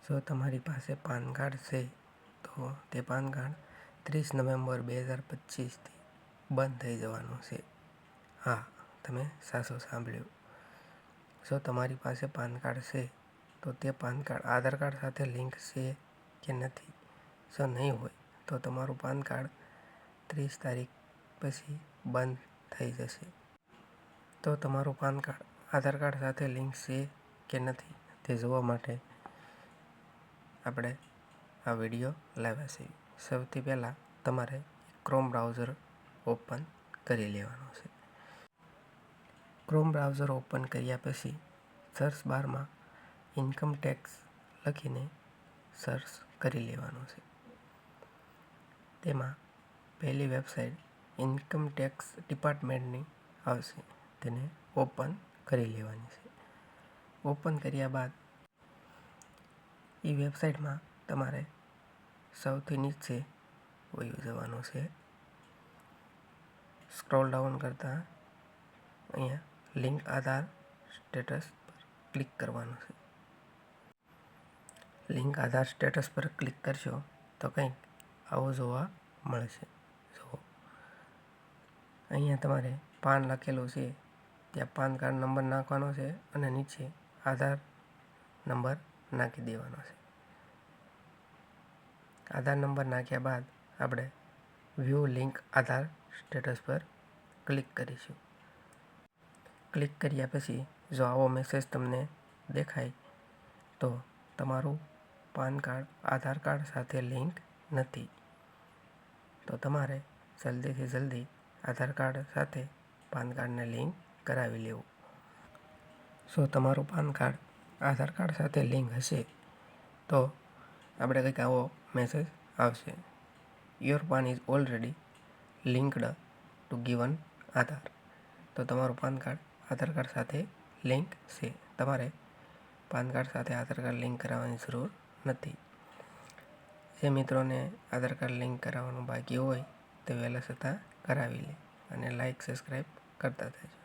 જો તમારી પાસે પાન કાર્ડ છે તો તે પાન કાર્ડ 30 નવેમ્બર 2025થી બંધ થઈ જવાનું છે. હા, તમે સાચું સાંભળ્યું. જો તમારી પાસે પાન કાર્ડ છે તો તે પાન કાર્ડ આધાર કાર્ડ સાથે લિંક છે કે નથી? જો નહીં હોય તો તમારું પાન કાર્ડ 30 તારીખ પછી બંધ થઈ જશે. તો તમારું પાન કાર્ડ આધાર કાર્ડ સાથે લિંક છે કે નથી તે જોવા માટે આપણે આ વિડીયો લાવ્યા છીએ. સૌથી પહેલાં તમારે ક્રોમ બ્રાઉઝર ઓપન કરી લેવાનું છે. ક્રોમ બ્રાઉઝર ઓપન કર્યા પછી સર્ચ બારમાં ઇન્કમ ટેક્સ લખીને સર્ચ કરી લેવાનું છે. તેમાં પહેલી વેબસાઇટ ઇન્કમ ટેક્સ ડિપાર્ટમેન્ટની આવશે, તેને ઓપન કરી લેવાની છે. ઓપન કર્યા બાદ એ વેબસાઇટમાં તમારે સૌથી નીચે વયું જવાનું છે. સ્ક્રોલ ડાઉન કરતાં અહીંયા લિંક આધાર સ્ટેટસ પર ક્લિક કરવાનું છે. લિંક આધાર સ્ટેટસ પર ક્લિક કરશો તો કંઈક આવું જોવા મળશે. જુઓ, અહીંયા તમારે પાન લખેલું છે, ત્યાં પાન કાર્ડ નંબર નાખવાનો છે અને નીચે આધાર નંબર નાખી દેવાનો છે. આધાર નંબર નાખ્યા બાદ આપણે વ્યૂ લિંક આધાર સ્ટેટસ પર ક્લિક કરીશું. ક્લિક કર્યા પછી જો આવો મેસેજ તમને દેખાય તો તમારું પાન કાર્ડ આધાર કાર્ડ સાથે લિંક નથી. તો તમારે જલ્દીથી જલ્દી આધાર કાર્ડ સાથે પાન કાર્ડને લિંક કરાવી લેવું. જો તમારું પાન કાર્ડ આધાર કાર્ડ સાથે લિંક હશે તો આપણે કંઈક આવો મેસેજ આવશે. Your PAN is already linked to given Aadhaar. તો તમારું પાન કાર્ડ આધાર કાર્ડ સાથે લિંક છે. તમારે પાન કાર્ડ સાથે આધાર કાર્ડ લિંક કરાવવાની જરૂર નથી. જે મિત્રોને આધાર કાર્ડ લિંક કરાવવાનું બાકી હોય તે વહેલા છતાં કરાવી લે અને લાઈક સબસ્ક્રાઈબ કરતા થજો.